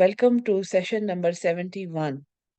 Welcome to session number 71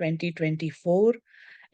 2024।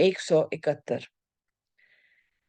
171।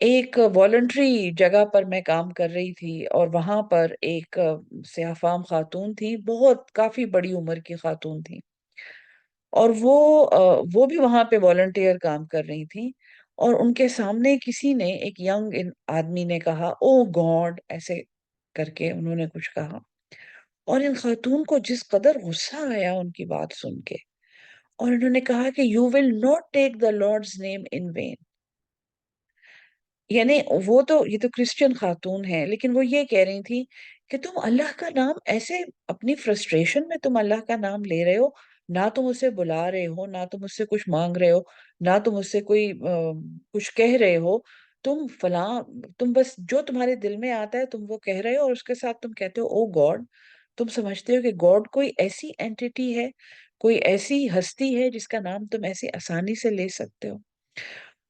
ایک voluntary جگہ پر میں کام کر رہی تھی، اور وہاں پر ایک سیاہ فام خاتون تھی، بہت کافی بڑی عمر کی خاتون تھی، اور وہ بھی وہاں پہ والنٹیئر کام کر رہی تھی، اور ان کے سامنے کسی نے، ایک ینگ آدمی نے کہا او گاڈ، ایسے کر کے انہوں نے کچھ کہا، اور ان خاتون کو جس قدر غصہ آیا ان کی بات سن کے، اور انہوں نے کہا کہ you will not take the Lords name in when. یعنی وہ تو، یہ تو کرسچن خاتون ہیں، لیکن وہ یہ کہہ رہی تھی کہ تم اللہ کا نام ایسے اپنی فرسٹریشن میں تم اللہ کا نام لے رہے ہو، نہ تم اسے بلا رہے ہو، نہ تم اس سے کچھ مانگ رہے ہو، نہ تم اس سے کوئی کچھ کہہ رہے ہو، تم فلاں، تم بس جو تمہارے دل میں آتا ہے تم وہ کہہ رہے ہو، اور اس کے ساتھ تم کہتے ہو او گاڈ. تم سمجھتے ہو کہ گاڈ کوئی ایسی اینٹیٹی ہے، کوئی ایسی ہستی ہے جس کا نام تم ایسی آسانی سے لے سکتے ہو.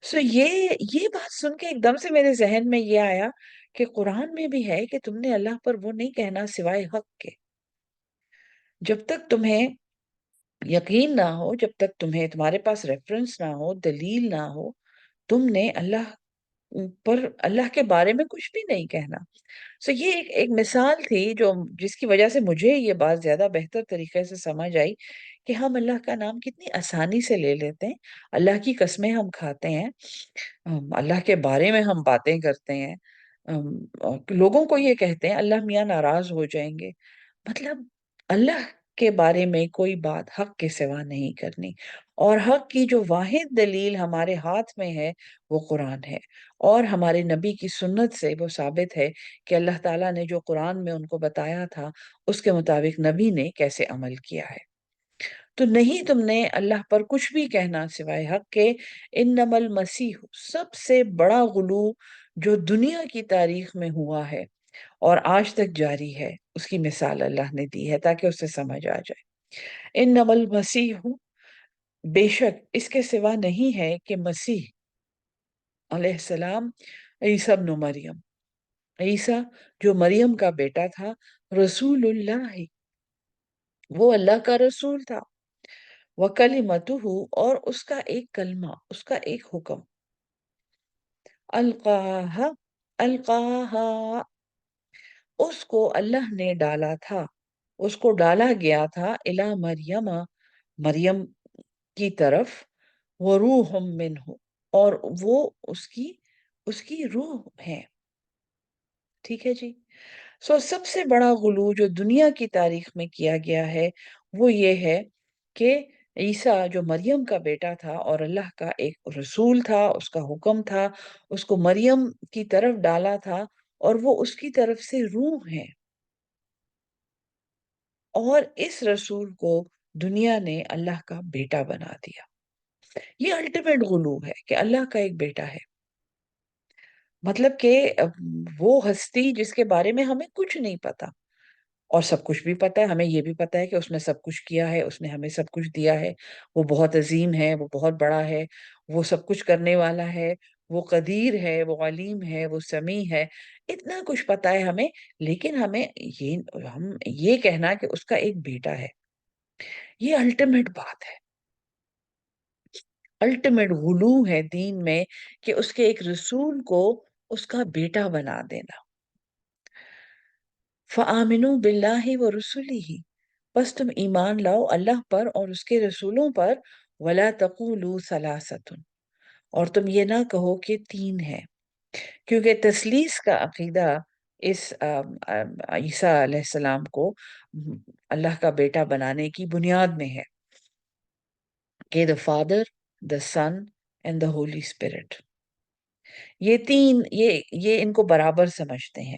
سو یہ بات سن کے ایک دم سے میرے ذہن میں یہ آیا کہ قرآن میں بھی ہے کہ تم نے اللہ پر وہ نہیں کہنا سوائے حق کے. جب تک تمہیں یقین نہ ہو، جب تک تمہارے پاس ریفرنس نہ ہو، دلیل نہ ہو، تم نے اللہ پر، اللہ کے بارے میں کچھ بھی نہیں کہنا. سو یہ ایک مثال تھی جس کی وجہ سے مجھے یہ بات زیادہ بہتر طریقے سے سمجھ آئی کہ ہم اللہ کا نام کتنی آسانی سے لے لیتے ہیں، اللہ کی قسمیں ہم کھاتے ہیں، اللہ کے بارے میں ہم باتیں کرتے ہیں، لوگوں کو یہ کہتے ہیں اللہ میاں ناراض ہو جائیں گے. مطلب اللہ کے بارے میں کوئی بات حق کے سوا نہیں کرنی، اور حق کی جو واحد دلیل ہمارے ہاتھ میں ہے وہ قرآن ہے، اور ہمارے نبی کی سنت سے وہ ثابت ہے کہ اللہ تعالیٰ نے جو قرآن میں ان کو بتایا تھا اس کے مطابق نبی نے کیسے عمل کیا ہے. تو نہیں تم نے اللہ پر کچھ بھی کہنا سوائے حق کے. انما المسیح، سب سے بڑا غلو جو دنیا کی تاریخ میں ہوا ہے اور آج تک جاری ہے، اس کی مثال اللہ نے دی ہے تاکہ اسے سمجھ آ جائے. انما المسیح، بے شک اس کے سوا نہیں ہے کہ مسیح علیہ السلام، عیسیٰ ابن مریم، عیسیٰ جو مریم کا بیٹا تھا، رسول اللہ، وہ اللہ کا رسول تھا، وَكَلِمَتُهُ، اور اس کا ایک کلمہ، اس کا ایک حکم، القاہا، القاہا، اس کو اللہ نے ڈالا تھا، اس کو ڈالا گیا تھا، الی مریم، مریم کی طرف، وروح منہ، اور وہ اس کی روح ہے. ٹھیک ہے جی. سب سے بڑا غلو جو دنیا کی تاریخ میں کیا گیا ہے وہ یہ ہے کہ عیسیٰ جو مریم کا بیٹا تھا اور اللہ کا ایک رسول تھا، اس کا حکم تھا، اس کو مریم کی طرف ڈالا تھا، اور وہ اس کی طرف سے روح ہے، اور اس رسول کو دنیا نے اللہ کا بیٹا بنا دیا. یہ الٹیمیٹ غلو ہے کہ اللہ کا ایک بیٹا ہے. مطلب کہ وہ ہستی جس کے بارے میں ہمیں کچھ نہیں پتا، اور سب کچھ بھی پتا ہے، ہمیں یہ بھی پتا ہے کہ اس نے سب کچھ کیا ہے، اس نے ہمیں سب کچھ دیا ہے، وہ بہت عظیم ہے، وہ بہت بڑا ہے، وہ سب کچھ کرنے والا ہے، وہ قدیر ہے، وہ علیم ہے، وہ سمیع ہے، اتنا کچھ پتا ہے ہمیں. لیکن ہم یہ کہنا کہ اس کا ایک بیٹا ہے، یہ الٹیمیٹ بات ہے، الٹیمیٹ غلو ہے دین میں کہ اس کے ایک رسول کو اس کا بیٹا بنا دینا. فَآمِنُوا بِاللَّهِ وَرُسُلِهِ، بس تم ایمان لاؤ اللہ پر اور اس کے رسولوں پر. وَلَا تَقُولُوا ثَلَاثَةٌ، اور تم یہ نہ کہو کہ تین ہے، کیونکہ تثلیث کا عقیدہ اس عیسیٰ علیہ السلام کو اللہ کا بیٹا بنانے کی بنیاد میں ہے کہ the Father, the Son and the Holy Spirit، یہ تین، یہ ان کو برابر سمجھتے ہیں.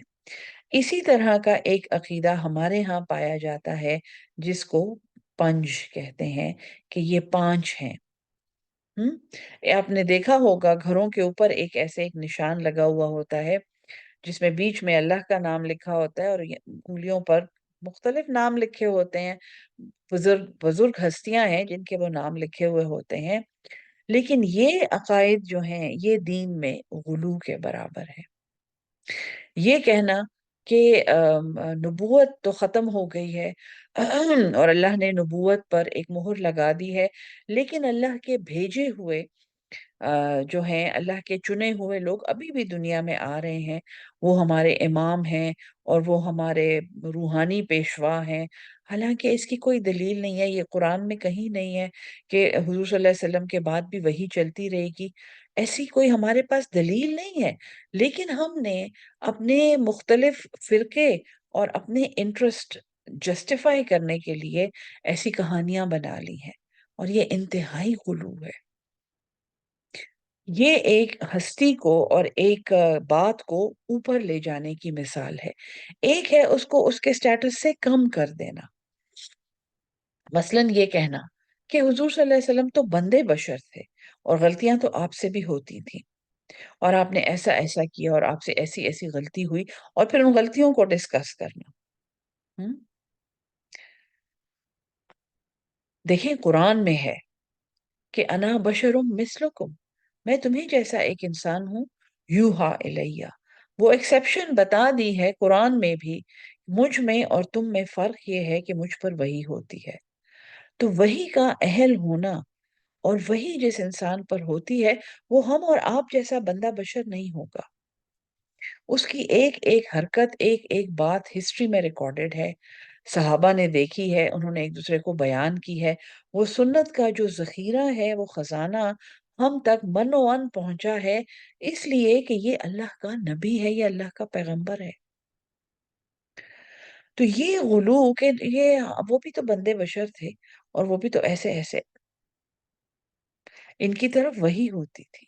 اسی طرح کا ایک عقیدہ ہمارے ہاں پایا جاتا ہے جس کو پنج کہتے ہیں، کہ یہ پانچ ہیں. آپ نے دیکھا ہوگا گھروں کے اوپر ایک نشان لگا ہوا ہوتا ہے جس میں بیچ میں اللہ کا نام لکھا ہوتا ہے، اور انگلیوں پر مختلف نام لکھے ہوتے ہیں. بزرگ ہستیاں ہیں جن کے وہ نام لکھے ہوئے ہوتے ہیں. لیکن یہ عقائد جو ہیں یہ دین میں غلو کے برابر ہے. یہ کہنا کہ نبوت تو ختم ہو گئی ہے اور اللہ نے نبوت پر ایک مہر لگا دی ہے، لیکن اللہ کے بھیجے ہوئے جو ہیں اللہ کے چنے ہوئے لوگ ابھی بھی دنیا میں آ رہے ہیں، وہ ہمارے امام ہیں اور وہ ہمارے روحانی پیشوا ہیں۔ حالانکہ اس کی کوئی دلیل نہیں ہے، یہ قرآن میں کہیں نہیں ہے کہ حضور صلی اللہ علیہ وسلم کے بعد بھی وہی چلتی رہے گی، ایسی کوئی ہمارے پاس دلیل نہیں ہے۔ لیکن ہم نے اپنے مختلف فرقے اور اپنے انٹرسٹ جسٹیفائی کرنے کے لیے ایسی کہانیاں بنا لی ہیں، اور یہ انتہائی غلو ہے۔ یہ ایک ہستی کو اور ایک بات کو اوپر لے جانے کی مثال ہے۔ ایک ہے اس کو اس کے سٹیٹس سے کم کر دینا، مثلاً یہ کہنا کہ حضور صلی اللہ علیہ وسلم تو بندے بشر تھے اور غلطیاں تو آپ سے بھی ہوتی تھیں، اور آپ نے ایسا ایسا کیا اور آپ سے ایسی ایسی غلطی ہوئی، اور پھر ان غلطیوں کو ڈسکس کرنا۔ ہم؟ دیکھیں قرآن میں ہے کہ انا بشرم مثلکم، میں تمہیں جیسا ایک انسان ہوں، یوہا الیہ، وہ ایکسیپشن بتا دی ہے قرآن میں بھی، مجھ میں اور تم میں فرق یہ ہے کہ مجھ پر وحی ہوتی ہے۔ تو وحی کا اہل ہونا اور وہی جس انسان پر ہوتی ہے وہ ہم اور آپ جیسا بندہ بشر نہیں ہوگا۔ اس کی ایک ایک حرکت، ایک ایک بات ہسٹری میں ریکارڈڈ ہے، صحابہ نے دیکھی ہے، انہوں نے ایک دوسرے کو بیان کی ہے۔ وہ سنت کا جو ذخیرہ ہے، وہ خزانہ ہم تک من و ان پہنچا ہے، اس لیے کہ یہ اللہ کا نبی ہے، یہ اللہ کا پیغمبر ہے۔ تو یہ غلو کہ یہ وہ بھی تو بندے بشر تھے اور وہ بھی تو ایسے ایسے، ان کی طرف وہی ہوتی تھی،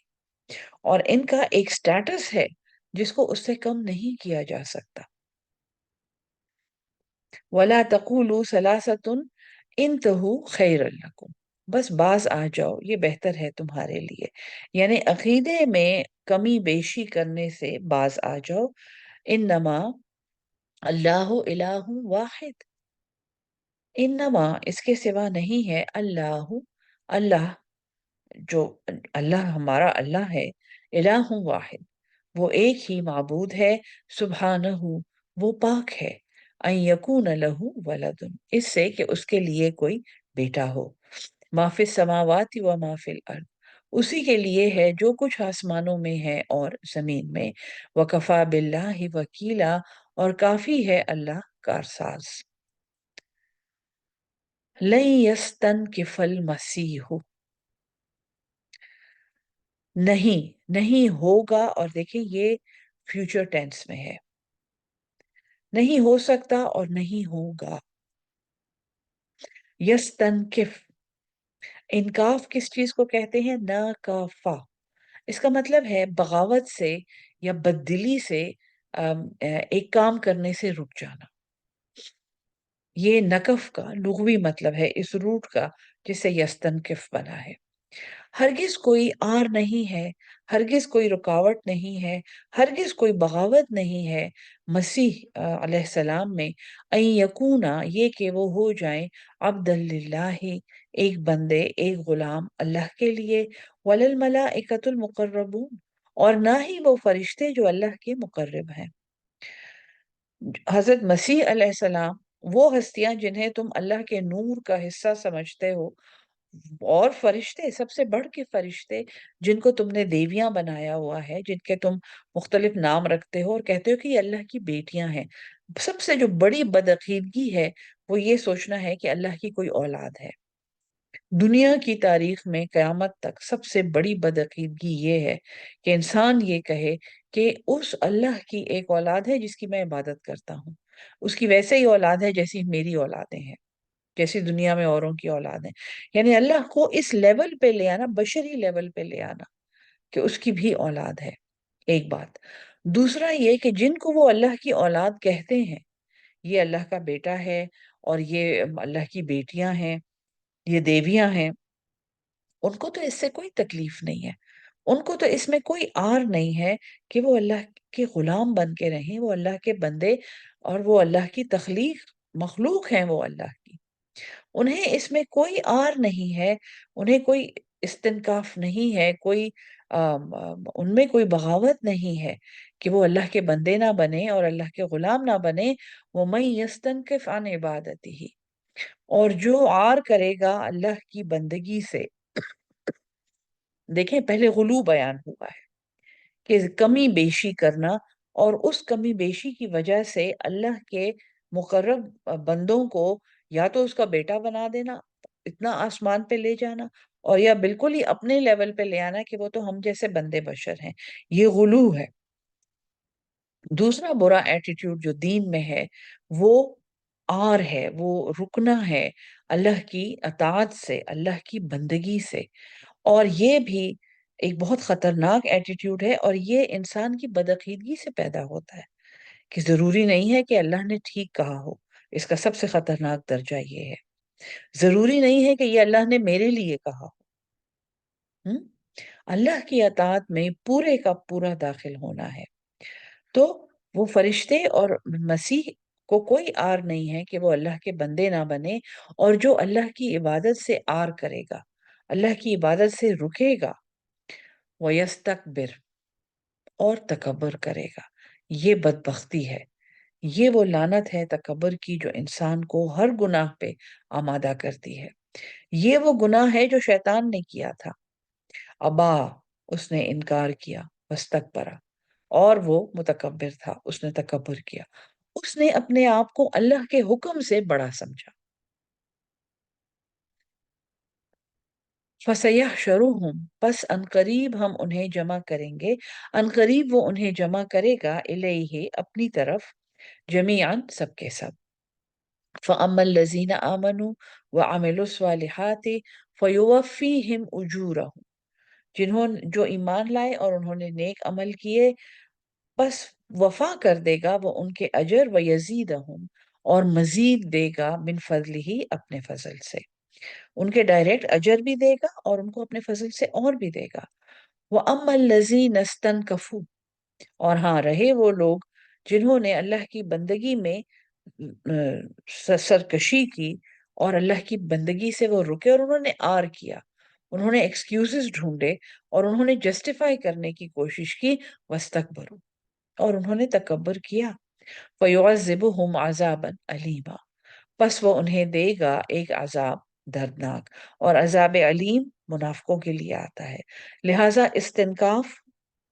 اور ان کا ایک سٹیٹس ہے جس کو اس سے کم نہیں کیا جا سکتا۔ وَلَا تَقُولُوا ثَلَاثَةٌ انتهوا خَيْرًا لَكُمْ، بس باز آ جاؤ، یہ بہتر ہے تمہارے لیے، یعنی عقیدے میں کمی بیشی کرنے سے باز آ جاؤ۔ انما اللہ الہ واحد، انما اس کے سوا نہیں ہے، اللہ، اللہ جو اللہ ہمارا اللہ ہے، الہ واحد، وہ ایک ہی معبود ہے، سبحانہ، وہ پاک ہے، ان یکون لہ ولد، اس سے کہ اس کے لیے کوئی بیٹا ہو، ما فی السماوات و ما فی الارض، اسی کے لیے ہے جو کچھ آسمانوں میں ہے اور زمین میں، وکفا باللہ وکیلا، اور کافی ہے اللہ کارساز۔ لن یستنکف المسیح، نہیں نہیں ہوگا، اور دیکھیں یہ فیوچر ٹینس میں ہے، نہیں ہو سکتا اور نہیں ہوگا۔ یستنکف، انکاف کس چیز کو کہتے ہیں؟ ناکافہ، اس کا مطلب ہے بغاوت سے یا بددلی سے ایک کام کرنے سے رک جانا۔ یہ نکف کا لغوی مطلب ہے اس روٹ کا جس سے یستنکف بنا ہے۔ ہرگز کوئی آر نہیں ہے، ہرگز کوئی رکاوٹ نہیں ہے، ہرگز کوئی بغاوت نہیں ہے مسیح علیہ السلام میں، ان یکونا، یہ کہ وہ ہو جائیں، عبد للہ، ایک بندے، ایک غلام اللہ کے لیے، وللملائکۃ المقربون، اور نہ ہی وہ فرشتے جو اللہ کے مقرب ہیں۔ حضرت مسیح علیہ السلام وہ ہستیاں جنہیں تم اللہ کے نور کا حصہ سمجھتے ہو، اور فرشتے، سب سے بڑھ کے فرشتے جن کو تم نے دیویاں بنایا ہوا ہے، جن کے تم مختلف نام رکھتے ہو اور کہتے ہو کہ یہ اللہ کی بیٹیاں ہیں، سب سے جو بڑی بدعقیدگی ہے وہ یہ سوچنا ہے کہ اللہ کی کوئی اولاد ہے۔ دنیا کی تاریخ میں قیامت تک سب سے بڑی بدعقیدگی یہ ہے کہ انسان یہ کہے کہ اس اللہ کی ایک اولاد ہے جس کی میں عبادت کرتا ہوں، اس کی ویسے ہی اولاد ہے جیسی میری اولادیں ہیں، جیسی دنیا میں اوروں کی اولاد ہیں، یعنی اللہ کو اس لیول پہ لے آنا، بشری لیول پہ لے آنا کہ اس کی بھی اولاد ہے، ایک بات۔ دوسرا یہ کہ جن کو وہ اللہ کی اولاد کہتے ہیں، یہ اللہ کا بیٹا ہے اور یہ اللہ کی بیٹیاں ہیں، یہ دیویاں ہیں، ان کو تو اس سے کوئی تکلیف نہیں ہے، ان کو تو اس میں کوئی آر نہیں ہے کہ وہ اللہ کے غلام بن کے رہیں، وہ اللہ کے بندے، اور وہ اللہ کی تخلیق، مخلوق ہیں وہ اللہ کی، انہیں اس میں کوئی آر نہیں ہے، انہیں کوئی استنکاف نہیں ہے، کوئی ان میں کوئی بغاوت نہیں ہے کہ وہ اللہ کے بندے نہ بنے اور اللہ کے غلام نہ بنے۔ وَمَن يَسْتَنْكِفْ عَنْ عِبَادَتِهِ، اور جو آر کرے گا اللہ کی بندگی سے، دیکھیں پہلے غلو بیان ہوا ہے کہ کمی بیشی کرنا، اور اس کمی بیشی کی وجہ سے اللہ کے مقرب بندوں کو یا تو اس کا بیٹا بنا دینا، اتنا آسمان پہ لے جانا، اور یا بالکل ہی اپنے لیول پہ لے آنا کہ وہ تو ہم جیسے بندے بشر ہیں۔ یہ غلو ہے۔ دوسرا برا ایٹیٹیوڈ جو دین میں ہے وہ آر ہے، وہ رکنا ہے اللہ کی اطاعت سے، اللہ کی بندگی سے، اور یہ بھی ایک بہت خطرناک ایٹیٹیوڈ ہے، اور یہ انسان کی بدعقیدگی سے پیدا ہوتا ہے کہ ضروری نہیں ہے کہ اللہ نے ٹھیک کہا ہو۔ اس کا سب سے خطرناک درجہ یہ ہے، ضروری نہیں ہے کہ یہ اللہ نے میرے لیے کہا ہو۔ اللہ کی اطاعت میں پورے کا پورا داخل ہونا ہے۔ تو وہ فرشتے اور مسیح کو کوئی آر نہیں ہے کہ وہ اللہ کے بندے نہ بنے، اور جو اللہ کی عبادت سے آر کرے گا، اللہ کی عبادت سے رکے گا، وَيَسْتَكْبِرْ، اور تکبر کرے گا، یہ بدبختی ہے، یہ وہ لعنت ہے تکبر کی جو انسان کو ہر گناہ پہ آمادہ کرتی ہے۔ یہ وہ گناہ ہے جو شیطان نے کیا تھا، ابا، اس نے انکار کیا، واستکبر، اور وہ متکبر تھا، اس نے تکبر کیا، اس نے اپنے آپ کو اللہ کے حکم سے بڑا سمجھا۔ فَسَيَحْشَرُهُمْ، پس عنقریب ہم انہیں جمع کریں گے، عنقریب وہ انہیں جمع کرے گا، الیہ، اپنی طرف، جمیعاً، سب کے سب۔ فَأَمَّا الَّذِينَ آمَنُوا وَعَمِلُوا الصَّالِحَاتِ فَيُوَفِّيهِمْ أُجُورَهُمْ، جو ایمان لائے اور انہوں نے نیک عمل کیے، بس وفا کر دے گا وہ ان کے اجر، وَيَزِيدَهُمْ، اور مزید دے گا، من فضل ہی، اپنے فضل سے، ان کے ڈائریکٹ اجر بھی دے گا اور ان کو اپنے فضل سے اور بھی دے گا۔ وَأَمَّا الَّذِينَ اسْتَنكَفُوا، اور ہاں رہے وہ لوگ جنہوں نے اللہ کی بندگی میں سرکشی کی، اور اللہ کی بندگی سے وہ رکے، اور انہوں نے آر کیا، انہوں نے ایکسکیوزز ڈھونڈے، اور انہوں نے جسٹیفائی کرنے کی کوشش کی، وَاسْتَكْبَرُوا، اور انہوں نے تکبر کیا، فَيُعَذِّبُهُمْ عَذَابًا أَلِيمًا، پس وہ انہیں دے گا ایک عذاب دردناک، اور عذاب علیم منافقوں کے لیے آتا ہے۔ لہٰذا استنکاف،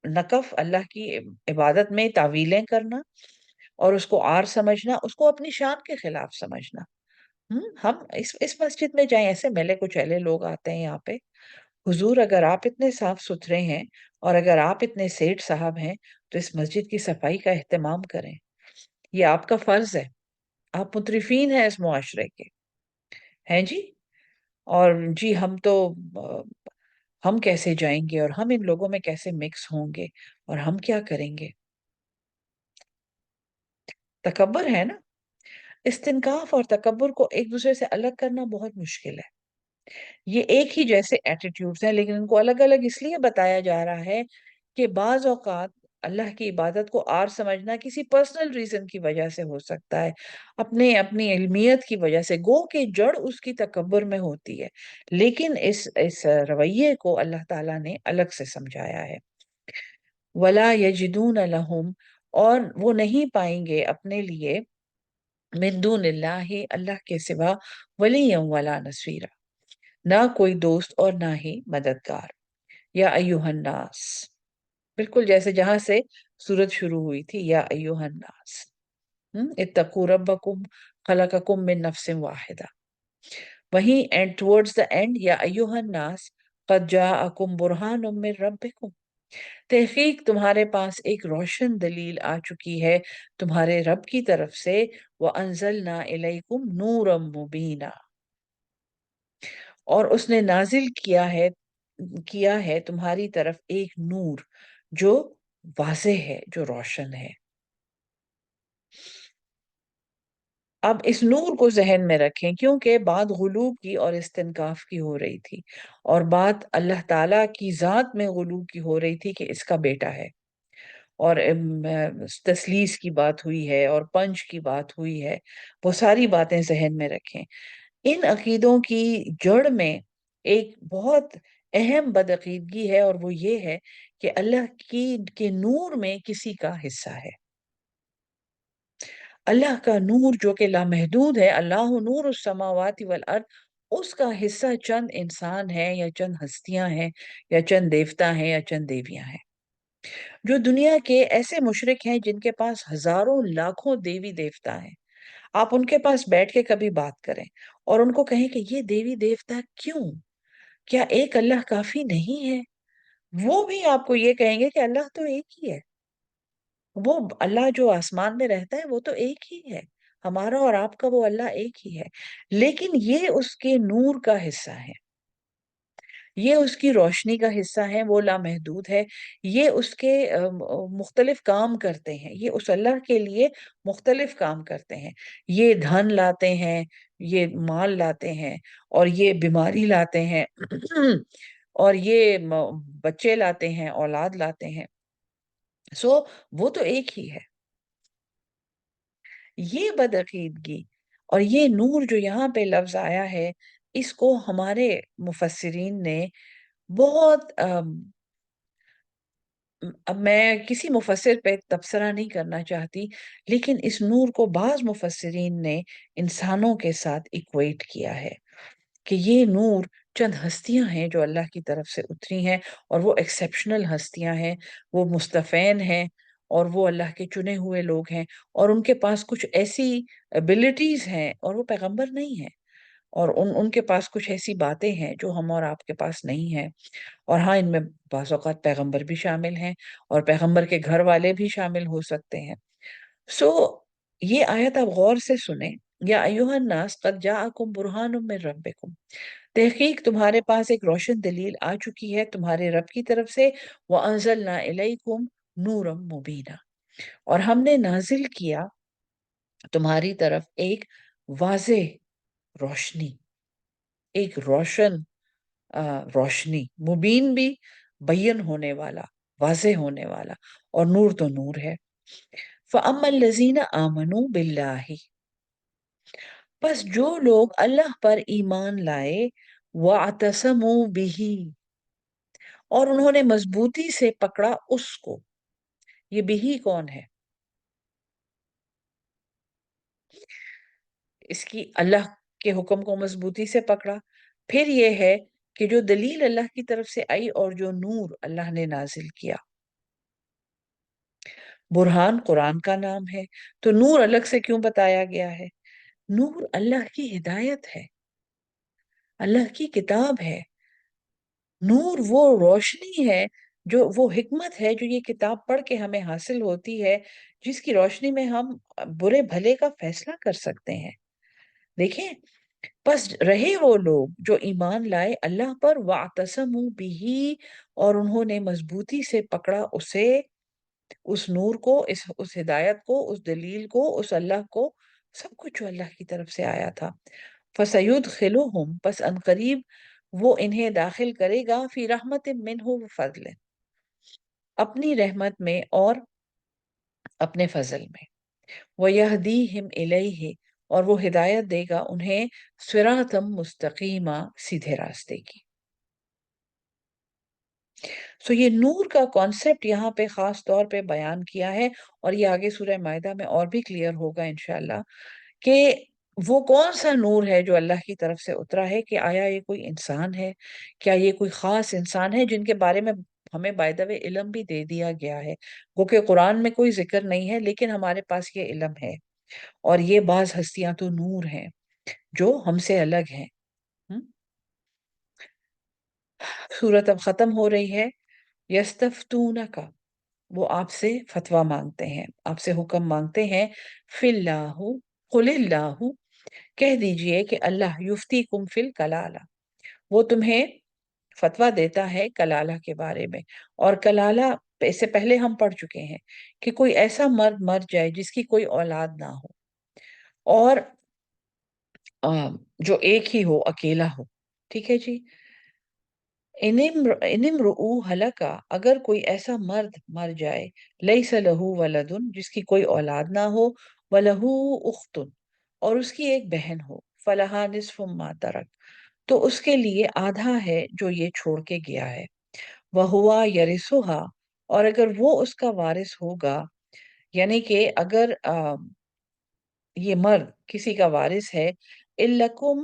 نقف، اللہ کی عبادت میں تعویلیں کرنا اور اس کو آر سمجھنا، اس کو اپنی شان کے خلاف سمجھنا۔ ہم اس مسجد میں جائیں، ایسے میلے کچیلے لوگ آتے ہیں یہاں پہ، حضور اگر آپ اتنے صاف ستھرے ہیں اور اگر آپ اتنے سیٹ صاحب ہیں تو اس مسجد کی صفائی کا اہتمام کریں، یہ آپ کا فرض ہے، آپ مترفین ہیں اس معاشرے کے، ہیں جی، اور جی ہم تو ہم کیسے جائیں گے اور ہم ان لوگوں میں کیسے مکس ہوں گے اور ہم کیا کریں گے؟ تکبر ہے نا۔ استنکاف اور تکبر کو ایک دوسرے سے الگ کرنا بہت مشکل ہے۔ یہ ایک ہی جیسے ایٹیٹیوڈز ہیں، لیکن ان کو الگ الگ اس لیے بتایا جا رہا ہے کہ بعض اوقات اللہ کی عبادت کو آر سمجھنا کسی پرسنل ریزن کی وجہ سے ہو سکتا ہے، اپنی علمیت کی وجہ سے، گو کہ جڑ اس کی تکبر میں ہوتی ہے، لیکن اس رویے کو اللہ تعالیٰ نے الگ سے سمجھایا ہے۔ وَلَا يَجِدُونَ لَهُمْ، اور وہ نہیں پائیں گے اپنے لیے، من دون اللہ، اللہ کے سوا، ولیًا ولا نصیرا، نہ کوئی دوست اور نہ ہی مددگار۔ یا ایوہ الناس، بالکل جیسے جہاں سے سورت شروع ہوئی تھی، یا ایوہ الناس، اتقوا ربکم خلقکم من نفس واحدہ، وہیں اینڈ ٹورڈز دا اینڈ، یا ایوہ الناس قد جاءکم برہان من ربکم، تحقیق تمہارے پاس ایک روشن دلیل آ چکی ہے تمہارے رب کی طرف سے، وَأَنزَلْنَا إِلَيْكُمْ نُورًا مُبِينًا، اور اس نے نازل کیا ہے تمہاری طرف ایک نور جو واضح ہے، جو روشن ہے۔ اب اس نور کو ذہن میں رکھیں، کیونکہ بات غلو کی اور استنکاف کی ہو رہی تھی، اور بات اللہ تعالیٰ کی ذات میں غلو کی ہو رہی تھی کہ اس کا بیٹا ہے، اور تثلیث کی بات ہوئی ہے اور پنج کی بات ہوئی ہے، وہ ساری باتیں ذہن میں رکھیں۔ ان عقیدوں کی جڑ میں ایک بہت اہم بدعقیدگی ہے، اور وہ یہ ہے کہ اللہ کے نور میں کسی کا حصہ ہے۔ اللہ کا نور جو کہ لامحدود ہے، اللہ نور السماوات والارض، اس کا حصہ چند انسان ہے یا چند ہستیاں ہیں یا چند دیوتا ہیں یا چند دیویاں ہیں. جو دنیا کے ایسے مشرک ہیں جن کے پاس ہزاروں لاکھوں دیوی دیوتا ہیں، آپ ان کے پاس بیٹھ کے کبھی بات کریں اور ان کو کہیں کہ یہ دیوی دیوتا کیوں، کیا ایک اللہ کافی نہیں ہے؟ وہ بھی آپ کو یہ کہیں گے کہ اللہ تو ایک ہی ہے. وہ اللہ جو آسمان میں رہتا ہے وہ تو ایک ہی ہے. ہمارا اور آپ کا وہ اللہ ایک ہی ہے. لیکن یہ اس کے نور کا حصہ ہے، یہ اس کی روشنی کا حصہ ہے، وہ لامحدود ہے. یہ اس کے مختلف کام کرتے ہیں، یہ اس اللہ کے لیے مختلف کام کرتے ہیں. یہ دھن لاتے ہیں، یہ مال لاتے ہیں، اور یہ بیماری لاتے ہیں اور یہ بچے لاتے ہیں، اولاد لاتے ہیں. سو وہ تو ایک ہی ہے. یہ بدعقیدگی اور یہ نور جو یہاں پہ لفظ آیا ہے، اس کو ہمارے مفسرین نے بہت اب میں کسی مفسر پہ تبصرہ نہیں کرنا چاہتی، لیکن اس نور کو بعض مفسرین نے انسانوں کے ساتھ ایکویٹ کیا ہے کہ یہ نور چند ہستیاں ہیں جو اللہ کی طرف سے اتری ہیں، اور وہ ایکسیپشنل ہستیاں ہیں، وہ مصطفین ہیں، اور وہ اللہ کے چنے ہوئے لوگ ہیں، اور ان کے پاس کچھ ایسی ابیلٹیز ہیں، اور وہ پیغمبر نہیں ہیں، اور ان کے پاس کچھ ایسی باتیں ہیں جو ہم اور آپ کے پاس نہیں ہیں. اور ہاں، ان میں بعض اوقات پیغمبر بھی شامل ہیں اور پیغمبر کے گھر والے بھی شامل ہو سکتے ہیں. سو یہ آیت آپ غور سے سنیں. یا ایوہ الناس قد جاءکم برہان من ربکم، تحقیق تمہارے پاس ایک روشن دلیل آ چکی ہے تمہارے رب کی طرف سے. وَأَنزَلْنَا إِلَيْكُمْ نُورًا مُبِينًا، اور ہم نے نازل کیا تمہاری طرف ایک واضح روشنی، ایک روشن روشنی، مبین بھی، بین ہونے والا، واضح ہونے والا، اور نور تو نور ہے. فَأَمَّا الَّذِينَ آمَنُوا بِاللَّهِ، پس جو لوگ اللہ پر ایمان لائے، وَاعْتَصَمُوا بِهِ، اور انہوں نے مضبوطی سے پکڑا اس کو. یہ بِهِ کون ہے؟ اس کی اللہ کے حکم کو مضبوطی سے پکڑا. پھر یہ ہے کہ جو دلیل اللہ کی طرف سے آئی اور جو نور اللہ نے نازل کیا. برہان قرآن کا نام ہے، تو نور الگ سے کیوں بتایا گیا ہے؟ نور اللہ کی ہدایت ہے، اللہ کی کتاب ہے. نور وہ روشنی ہے، جو وہ حکمت ہے جو یہ کتاب پڑھ کے ہمیں حاصل ہوتی ہے، جس کی روشنی میں ہم برے بھلے کا فیصلہ کر سکتے ہیں. دیکھیں، پس رہے وہ لوگ جو ایمان لائے اللہ پر، وَاعْتَصَمُوا بِهِ، اور انہوں نے مضبوطی سے پکڑا اسے، اس نور کو، اس ہدایت کو، اس دلیل کو، اس اللہ کو، سب کچھ جو اللہ کی طرف سے آیا تھا. فَسَيُدْخِلُهُمْ، پس عنقریب وہ انہیں داخل کرے گا، فی رحمت منہ وفضل، اپنی رحمت میں اور اپنے فضل میں. وَيَهْدِيهِمْ إِلَيْهِ، اور وہ ہدایت دے گا انہیں، صراطً مستقیما، سیدھے راستے کی. سو یہ نور کا کانسیپٹ یہاں پہ خاص طور پہ بیان کیا ہے، اور یہ آگے سورہ مائدہ میں اور بھی کلیئر ہوگا انشاءاللہ کہ وہ کون سا نور ہے جو اللہ کی طرف سے اترا ہے. کہ آیا یہ کوئی انسان ہے؟ کیا یہ کوئی خاص انسان ہے جن کے بارے میں ہمیں بائی دا وے علم بھی دے دیا گیا ہے؟ وہ کہ قرآن میں کوئی ذکر نہیں ہے، لیکن ہمارے پاس یہ علم ہے، اور یہ بعض ہستیاں تو نور ہیں جو ہم سے الگ ہیں. سورت اب ختم ہو رہی ہے. یستفتونک، وہ آپ سے فتویٰ مانگتے ہیں، آپ سے حکم مانگتے ہیں. فی اللہ، قل اللہ، کہہ دیجئے کہ اللہ، یفتیکم فی الکلالہ، وہ تمہیں فتویٰ دیتا ہے کلالہ کے بارے میں. اور کلالہ اس سے پہلے ہم پڑھ چکے ہیں کہ کوئی ایسا مرد مر جائے جس کی کوئی اولاد نہ ہو، اور جو ایک ہی ہو، اکیلا ہو. ٹھیک ہے جی. انمرؤ ہلکا، اگر کوئی ایسا مرد مر جائے، لیس لہو ولدن، جس کی کوئی اولاد نہ ہو، ولہو اختن، اور اس کی ایک بہن ہو، فلہا نصف ما ترک، تو اس کے لیے آدھا ہے جو یہ چھوڑ کے گیا ہے. وہوا یرثھا، اور اگر وہ اس کا وارث ہوگا، یعنی کہ اگر یہ مرد کسی کا وارث ہے، الکم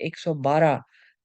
112